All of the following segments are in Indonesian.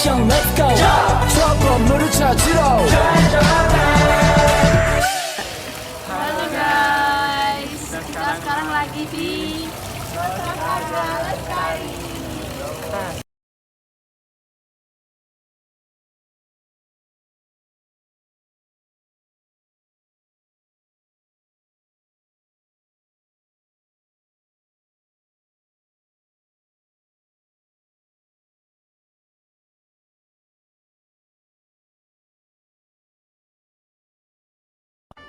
형 let's go 저 건물을 찾으러 Halo guys, kita sekarang lagi di Masakarya Lestari.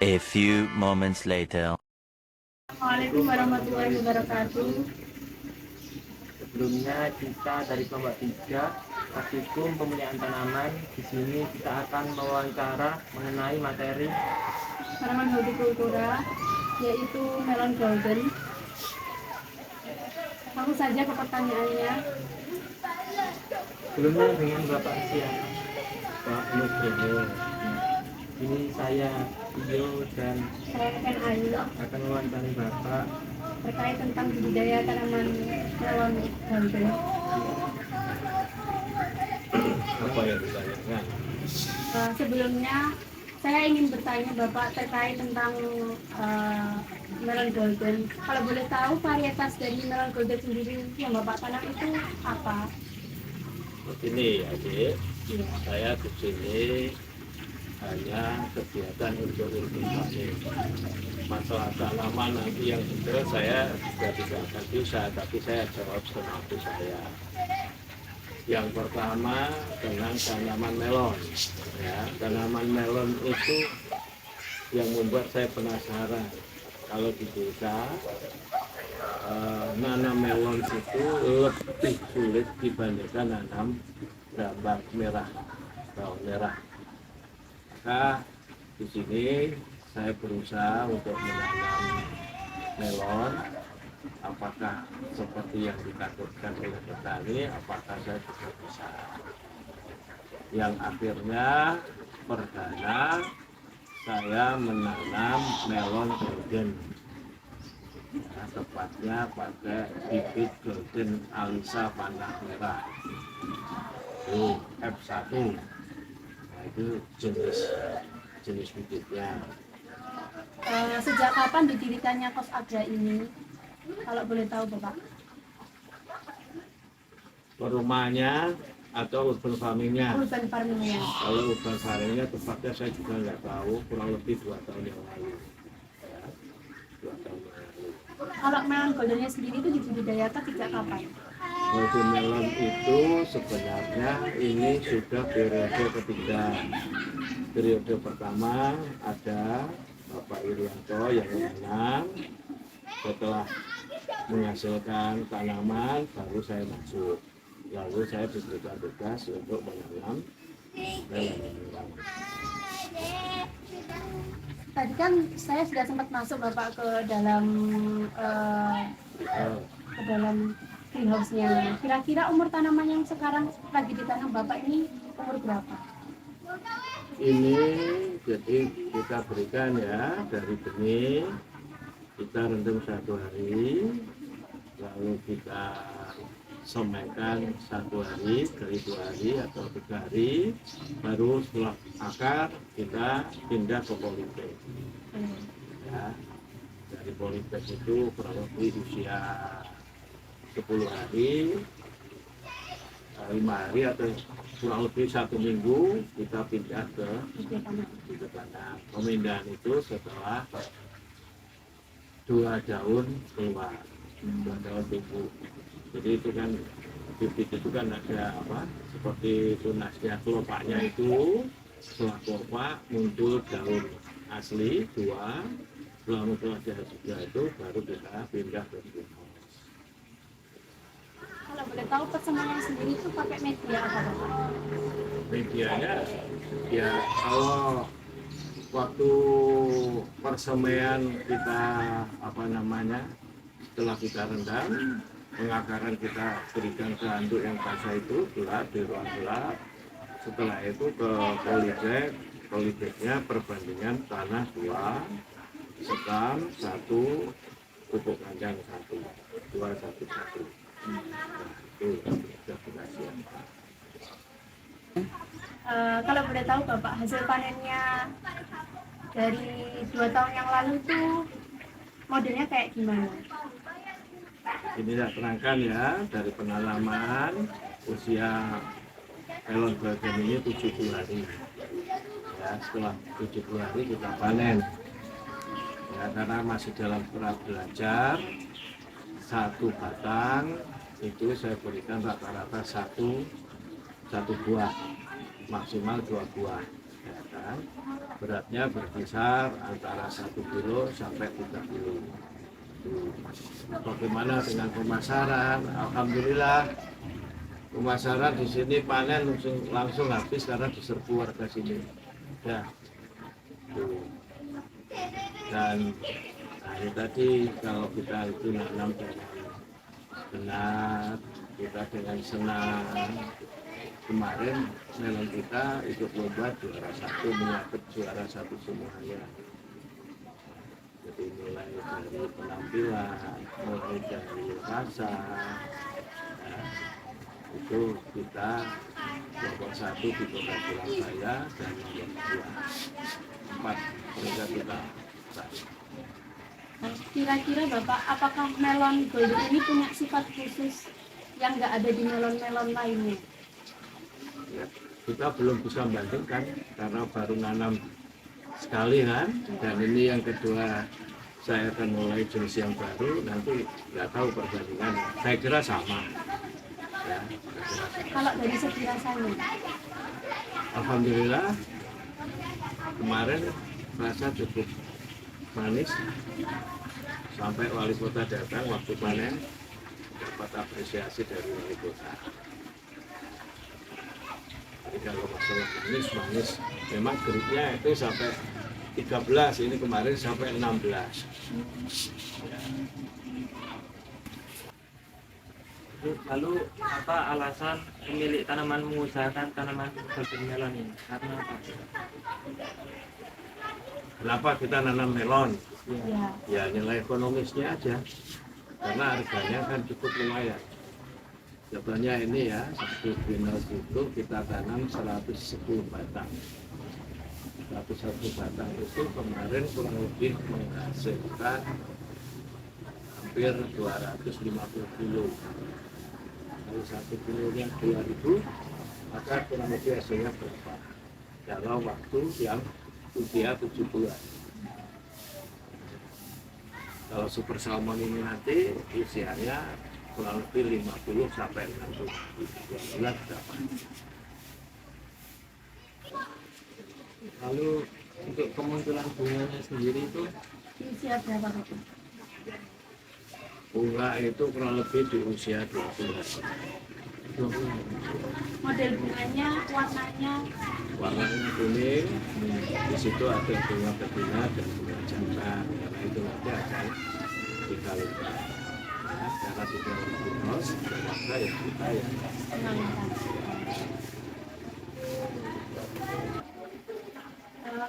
A few moments later. Assalamualaikum warahmatullahi wabarakatuh. Sebelumnya kita dari kelompok 3 Praktikum Pemeliharaan Tanaman. Di sini kita akan mewawancara mengenai materi Tanaman hortikultura yaitu melon golden. Langsung saja ke pertanyaannya. sebelumnya dengan Bapak siapa? Pak Nugroho. Ini saya Iyo dan Saya akan Ayu akan mewawancarai Bapak. terkait tentang budidaya tanaman melon golden. Apa yang ditanyakan? Sebelumnya saya ingin bertanya Bapak terkait tentang melon golden. Kalau boleh tahu varietas dari melon golden sendiri yang Bapak tanam itu apa? Begini adik, Iya. saya di sini hanya kegiatan untuk informasi. Masalah tanaman nanti yang detail saya juga tidak akan bisa, tapi saya jawab semampu saya. Yang pertama dengan tanaman melon. Ya, tanaman melon itu yang membuat saya penasaran. Kalau di desa nanam melon itu lebih sulit dibandingkan nanam gambang merah, bawang merah. Maka di sini saya berusaha untuk menanam melon. Apakah seperti yang ditakutkan oleh petani? Apakah saya juga bisa? Yang akhirnya perdana saya menanam melon golden. Nah, tepatnya pakai bibit golden alisa panah merah. Itu F1. Nah, itu jenis bibitnya. Sejak kapan didirikannya Kos Agra ini? Kalau boleh tahu Bapak. Perumahannya atau urban farmingnya? Urban farmingnya. Kalau urban farmingnya tepatnya saya juga nggak tahu, kurang lebih 2 tahun yang lalu. Ya, 2 tahun yang lalu. Kalau melon goldennya sendiri itu dibudidayakan sejak kapan? Golden melon itu sebenarnya ini sudah periode ketiga. Periode pertama ada Bapak Irianto yang menanam. Setelah menghasilkan tanaman baru saya masuk. Lalu saya diberikan tugas untuk menanam melon. Tadi kan saya sudah sempat masuk Bapak ke dalam greenhouse-nya. Kira-kira umur tanaman yang sekarang lagi ditanam Bapak ini umur berapa? Ini jadi kita berikan ya dari benih, kita rendam 1 hari, lalu kita semaikan 1 hari, kali 2 hari atau 3 hari, baru setelah akar kita pindah ke polybag. Ya, dari polybag itu kurang lebih usia 10 hari, 5 hari atau kurang lebih 1 minggu kita pindah ke tanam. Pemindahan itu setelah 2 daun keluar, 2 daun tumbuh. Jadi itu kan bibit itu kan ada apa? Seperti tunasnya kelopaknya itu, setelah kelopak muncul daun asli 2, setelah muncul ada 3 itu baru kita pindah ke greenhouse. Kalau boleh tahu persemaian sendiri itu pakai media apa Bapak? Medianya ya kalau waktu persemaian kita apa namanya setelah kita rendam pengakaran kita berikan ke handuk yang basah itu gelap di ruang gelap. Setelah itu ke polybagnya perbandingan tanah 2, sekam 1, pupuk kandang 1, 2, 1, 1. Nah, itu sudah kita siapkan. Kalau boleh tahu Bapak, hasil panennya dari 2 tahun yang lalu itu modelnya kayak gimana? Ini saya terangkan ya, dari pengalaman usia melon golden ini 70 hari. Ya, setelah 70 hari kita panen. Ya, karena masih dalam tahap belajar, satu batang itu saya berikan rata-rata satu buah, maksimal 2 buah. Ya kan? Beratnya berkisar antara 1 kilo sampai 3 kilo. Bagaimana dengan pemasaran? Alhamdulillah pemasaran di sini panen langsung habis karena diserbu warga sini. Ya. Tuh. Dan nah, ini tadi kalau kita itu nanam dengan benar, kita dengan senang. Kemarin melon kita ikut lomba juara 1, menyabet juara 1 semuanya. Jadi mulai dari penampilan, mulai dari rasa, ya, itu kita nomor 1 di Kota Surabaya dan nomor 2, 4 mereka kita. Kira-kira Bapak, apakah melon golden ini punya sifat khusus yang nggak ada di melon-melon lainnya? Ya, kita belum bisa membandingkan karena baru nanam sekali kan, dan ini yang kedua saya akan mulai jenis yang baru, nanti nggak tahu perbandingan. Saya kira sama. Ya, Kalau dari segi rasanya, alhamdulillah kemarin rasa cukup manis, sampai wali kota datang waktu panen dapat apresiasi dari wali kota. Jadi kalau masalah manis, memang gripnya itu sampai 13, ini kemarin sampai 16. Lalu apa alasan pemilik tanaman mengusahakan tanaman golden melon ini? Karena apa? Kenapa kita nanam melon? ya Ya nilai ekonomisnya aja, karena harganya kan cukup lumayan. Contohnya ini ya, satu greenhouse itu kita tanam 110 batang. 101 batang itu kemarin kurang lebih menghasilkan hampir 250 kilo. Kalau 1 kilonya 2.000, maka kurang lebih hasilnya berapa? Dalam waktu yang usia 7 bulan. Kalau super salmon ini nanti usianya kurang lebih 50 sampai 60 bulan dapat. Lalu untuk kemunculan bunganya sendiri itu di usia berapa Bapak? Bunga itu kurang lebih di usia 2 bulan. Model bunganya, warnanya, Warnanya kuning, di situ ada bunga betina dan bunga jantan, karena itu nanti akan dikawinkan. Ya, karena sudah dinos, maka ya kita ya. pengawetan.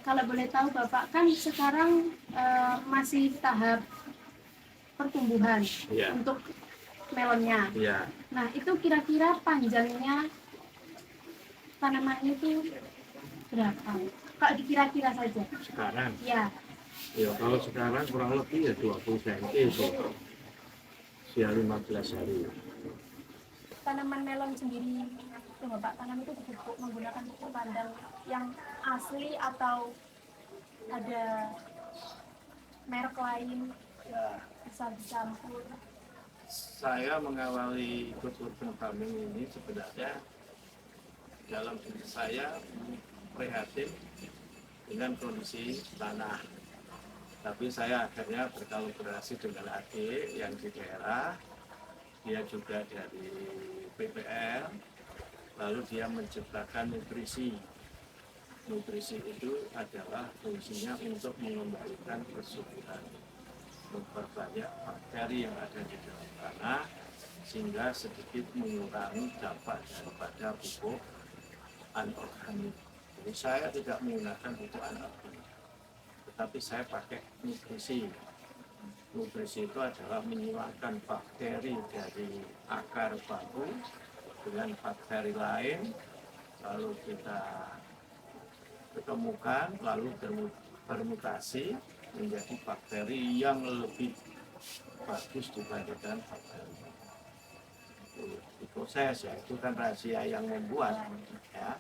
Kalau boleh tahu Bapak, kan sekarang masih tahap pertumbuhan Iya. untuk melonnya. Ya, Nah, itu kira-kira panjangnya tanamannya itu berapa? Kalau dikira-kira saja. sekarang. Ya, Ya kalau sekarang kurang lebih ya 20 cm itu. Usia 15 hari. tanaman melon sendiri yang Bapak tanam itu pupuk menggunakan pupuk kandang yang asli atau ada merek lain bisa dicampur? Saya mengawali ikut urban farming ini sebenarnya dalam diri saya prihatin dengan kondisi tanah. Tapi saya akhirnya berkolaborasi dengan adik yang di daerah, dia juga dari PPL, lalu dia menciptakan nutrisi. Nutrisi itu adalah fungsinya untuk mengembalikan kesuburan, memperbanyak bakteri yang ada di dalam tanah, sehingga sedikit mengurangi dampak daripada pupuk anorganik. Jadi saya tidak menggunakan pupuk anorganik, tetapi saya pakai nutrisi. Nutrisi itu adalah menghilangkan bakteri dari akar bambu dengan bakteri lain lalu kita ketemukan, lalu bermutasi menjadi bakteri yang lebih bagus dibandingkan bakteri. Itu diproses ya, itu kan rahasia yang membuat ya.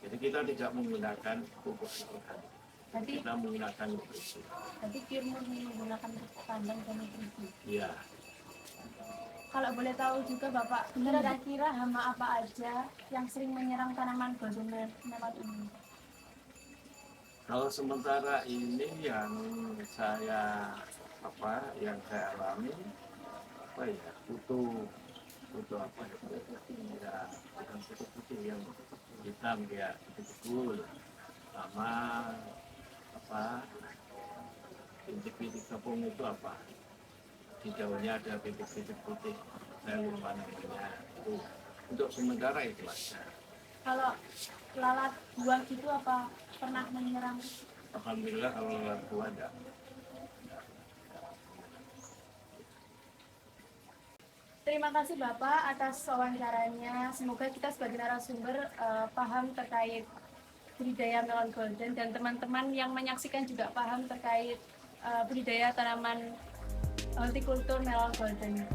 Jadi kita tidak menggunakan pupuk organik, kita menggunakan nutrisi. Jadi pure murni menggunakan kandang dan nutrisi. Iya. Kalau boleh tahu juga Bapak, kira-kira hama apa aja yang sering menyerang tanaman golden melon ini? Kalau sementara ini yang saya alami kutu apa ya, bukan kutu putih yang hitam ya, betul, sama bintik-bintik tepung itu di daunnya ada bintik-bintik putih, saya lupa namanya. Itu untuk sementara itu aja. Kalau lalat buah gitu apa pernah menyerang? Alhamdulillah kalau lalat buah ada. Terima kasih Bapak atas wawancaranya. Semoga kita sebagai narasumber paham terkait budidaya melon golden dan teman-teman yang menyaksikan juga paham terkait budidaya tanaman hortikultur melon golden.